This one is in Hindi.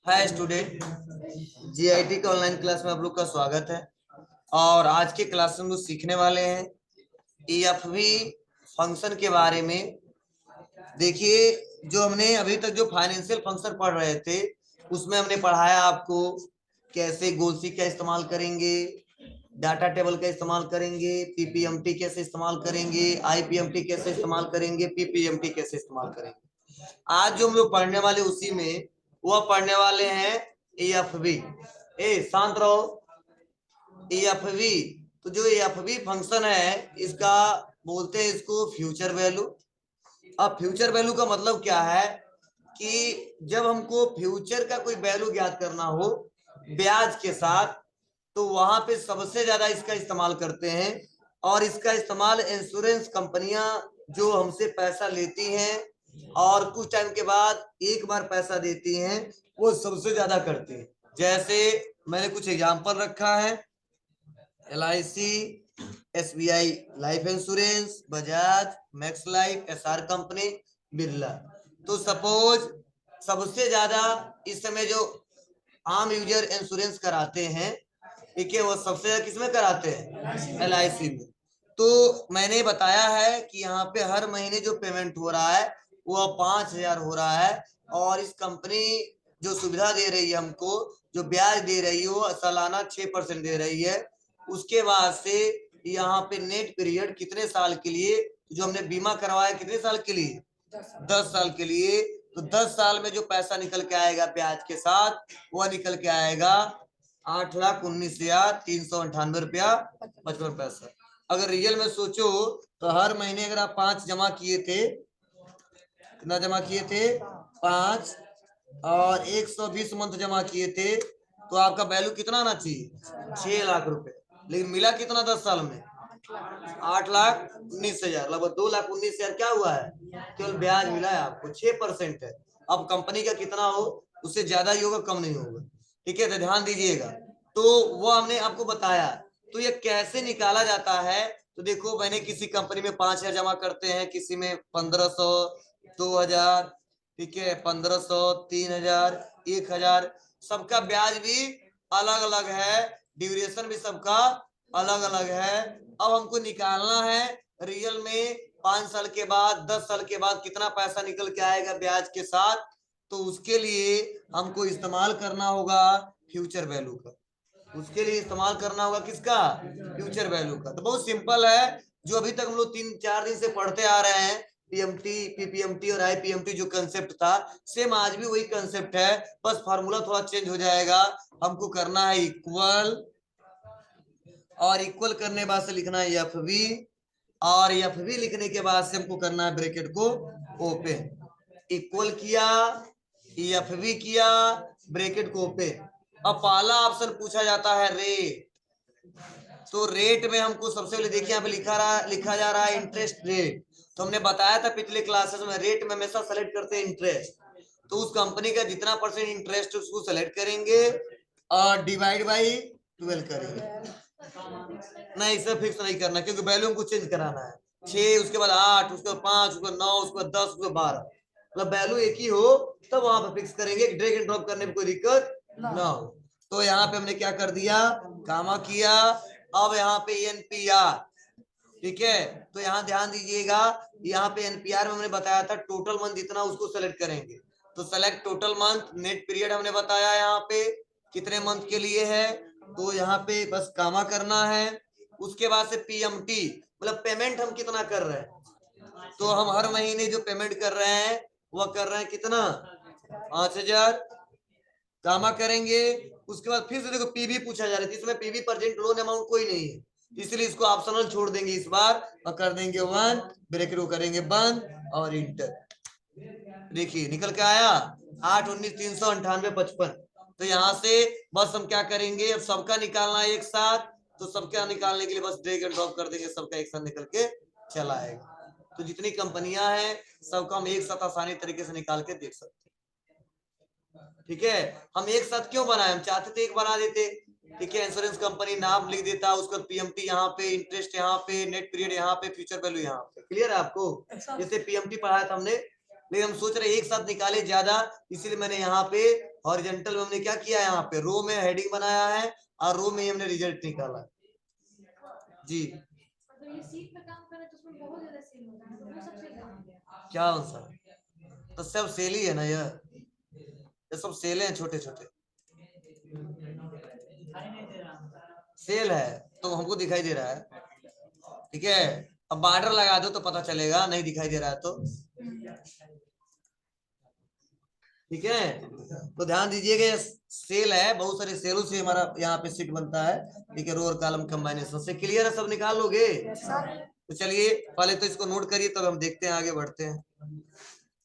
हाय स्टूडेंट, जीआईटी के ऑनलाइन क्लास में आप लोग का स्वागत है। और आज के क्लास में हम लोग सीखने वाले हैं ईएफवी फंक्शन के बारे में। देखिए, जो हमने अभी तक जो फाइनेंशियल फंक्शन पढ़ रहे थे उसमें हमने पढ़ाया आपको कैसे गोसी का इस्तेमाल करेंगे, डाटा टेबल का इस्तेमाल करेंगे, पीपीएमटी कैसे इस्तेमाल करेंगे, आईपीएमटी कैसे इस्तेमाल करेंगे, पीपीएमटी कैसे इस्तेमाल करेंगे। आज जो हम लोग पढ़ने वाले उसी में वह पढ़ने वाले हैं ईएफवी। शांत रहो। ईएफवी, तो जो ईएफवी फंक्शन है इसका बोलते हैं इसको फ्यूचर वैल्यू। अब फ्यूचर वैल्यू का मतलब क्या है कि जब हमको फ्यूचर का कोई वैल्यू ज्ञात करना हो ब्याज के साथ, तो वहां पे सबसे ज्यादा इसका इस्तेमाल करते हैं। और इसका इस्तेमाल इंश्योरेंस कंपनियां जो हमसे पैसा लेती हैं और कुछ टाइम के बाद एक बार पैसा देती हैं वो सबसे ज्यादा करती हैं। जैसे मैंने कुछ एग्जांपल रखा है, LIC, SBI life insurance, Bajaj, max life, SR company, Birla. तो सपोज सबसे ज्यादा इस समय जो आम यूजर इंश्योरेंस कराते हैं, ठीक है, वो सबसे ज्यादा किसमें कराते हैं? LIC में। तो मैंने बताया है कि यहाँ पे हर महीने जो पेमेंट हो रहा है वो 5,000 हो रहा है। और इस कंपनी जो सुविधा दे रही है हमको, जो ब्याज दे रही है वो सालाना 6% दे रही है। उसके बाद से यहाँ पे नेट पीरियड कितने साल के लिए, जो हमने बीमा करवाया कितने साल के लिए? 10 साल के लिए। तो 10 साल में जो पैसा निकल के आएगा ब्याज के साथ वह निकल के आएगा 8,19,398 रुपया 55 पैसा। अगर रियल में सोचो तो हर महीने अगर आप 5 जमा किए थे, कितना जमा किए थे? 5, और 120 मंथ जमा किए थे, तो आपका वैल्यू कितना आना चाहिए? 6 लाख रुपए। लेकिन मिला कितना 10 साल में? 8,19,000, लगभग 2,19,000 क्या हुआ है? केवल ब्याज मिला है आपको, 6% है। अब कंपनी का कितना हो उससे ज्यादा ही होगा, कम नहीं होगा। ठीक है, तो ध्यान दीजिएगा। तो वो हमने आपको बताया। तो ये कैसे निकाला जाता है? तो देखो, मैंने किसी कंपनी में 5,000 जमा करते हैं, किसी में 1,500, 2,000, ठीक है, 1,500, 3,000, 1,000। सबका ब्याज भी अलग अलग है, ड्यूरेशन भी सबका अलग अलग है। अब हमको निकालना है रियल में 5 साल के बाद, 10 साल के बाद कितना पैसा निकल के आएगा ब्याज के साथ। तो उसके लिए हमको इस्तेमाल करना होगा फ्यूचर वैल्यू का। उसके लिए इस्तेमाल करना होगा किसका? फ्यूचर वैल्यू का। तो बहुत सिंपल है, जो अभी तक हम लोग 3-4 दिन से पढ़ते आ रहे हैं, पीएमटी, पीपीएमटी और आईपीएमटी जो कंसेप्ट था, सेम आज भी वही कंसेप्ट है, बस फार्मूला थोड़ा चेंज हो जाएगा। हमको करना है इक्वल, और इक्वल करने बाद से लिखना है एफवी, और एफवी लिखने के बाद से हमको करना है ब्रैकेट को ओपन। इक्वल किया, एफवी किया, ब्रैकेट को ओपन। अब पहला ऑप्शन पूछा जाता है रेट। तो रेट में हमको सबसे पहले देखिए यहाँ पे लिखा जा रहा है इंटरेस्ट रेट। तो हमने बताया था पिछले क्लासेस में, रेट में हमेशा सेलेक्ट करते हैं इंटरेस्ट। तो उस कंपनी का जितना परसेंट इंटरेस्ट उसको सेलेक्ट करेंगे और डिवाइड बाई 12 करेंगे। नहीं, इसे फिक्स नहीं करना क्योंकि वैल्यू को चेंज कराना है। 6, उसके बाद 8, उसके बाद 5, उसके बाद 9, उसके बाद 10, उसके बाद 12, मतलब वैल्यू एक ही हो तब वहां पे फिक्स करेंगे। ड्रैग एंड ड्रॉप करने में कोई दिक्कत ना हो। तो यहाँ पे हमने क्या कर दिया, कामा किया। अब यहाँ पे एनपीआर, ठीक है, तो यहाँ ध्यान दीजिएगा, यहाँ पे एनपीआर में हमने बताया था टोटल मंथ जितना उसको सेलेक्ट करेंगे। तो select total month, net period हमने बताया यहाँ पे कितने मंथ के लिए है, तो यहाँ पे बस कामा करना है। उसके बाद से पीएमटी, मतलब पेमेंट हम कितना कर रहे हैं। तो हम हर महीने जो पेमेंट कर रहे हैं वह कर रहे हैं कितना? 5,000, कामा करेंगे। उसके बाद फिर से देखो पीवी पूछा जा रहा है, इसमें पीवी प्रेजेंट लोन अमाउंट कोई नहीं है, इसलिए इसको ऑप्शनल छोड़ देंगे इस बार और कर देंगे 1, ब्रैकेट को करेंगे बंद और इंटर। देखिए निकल के आया 8,19,398.55। तो यहाँ से बस हम क्या करेंगे, अब सबका निकालना है एक साथ, तो सबका निकालने के लिए बस ड्रैग एंड ड्रॉप कर देंगे, सबका एक साथ निकल के चला आएगा। तो जितनी कंपनियां हैं सबका हम एक साथ आसानी तरीके से निकाल के देख सकते हैं। ठीक है, हम एक साथ क्यों बनाए, हम चाहते थे एक बना देते। ठीक है, इंश्योरेंस कंपनी नाम लिख देता, उसका पीएमटी यहाँ पे, इंटरेस्ट यहाँ पे, नेट पीरियड यहाँ पे, फ्यूचर वैल्यू यहाँ पे। क्लियर है आपको? जैसे पीएमटी पढ़ाया था हमने, लेकिन हम सोच रहे एक साथ निकाले ज्यादा, इसीलिए मैंने यहाँ पे हॉरिजॉन्टल में हमने क्या किया, यहाँ पे रो में हेडिंग बनाया है और रो में हमने रिजल्ट निकाला जी। तो ये सीट पे काम करें तो उसमें बहुत ज्यादा सेल होता है, तो वो सब सेल कहाँ गया? क्या आंसर, तो सब सेल ही है ना, ये सब सेल हैं, छोटे छोटे सेल है, तो हमको दिखाई दे रहा है। ठीक है, अब बॉर्डर लगा दो तो पता चलेगा, नहीं दिखाई दे रहा है तो। ठीक है, तो ध्यान दीजिएगा, ये सेल है, बहुत सारे सेलों से हमारा यहाँ पे सीट बनता है। ठीक है, रो और कॉलम कंबाइनेशन से। क्लियर है, सब निकाल लोगे? तो चलिए पहले तो इसको नोट करिए, तब हम देखते हैं, आगे बढ़ते हैं।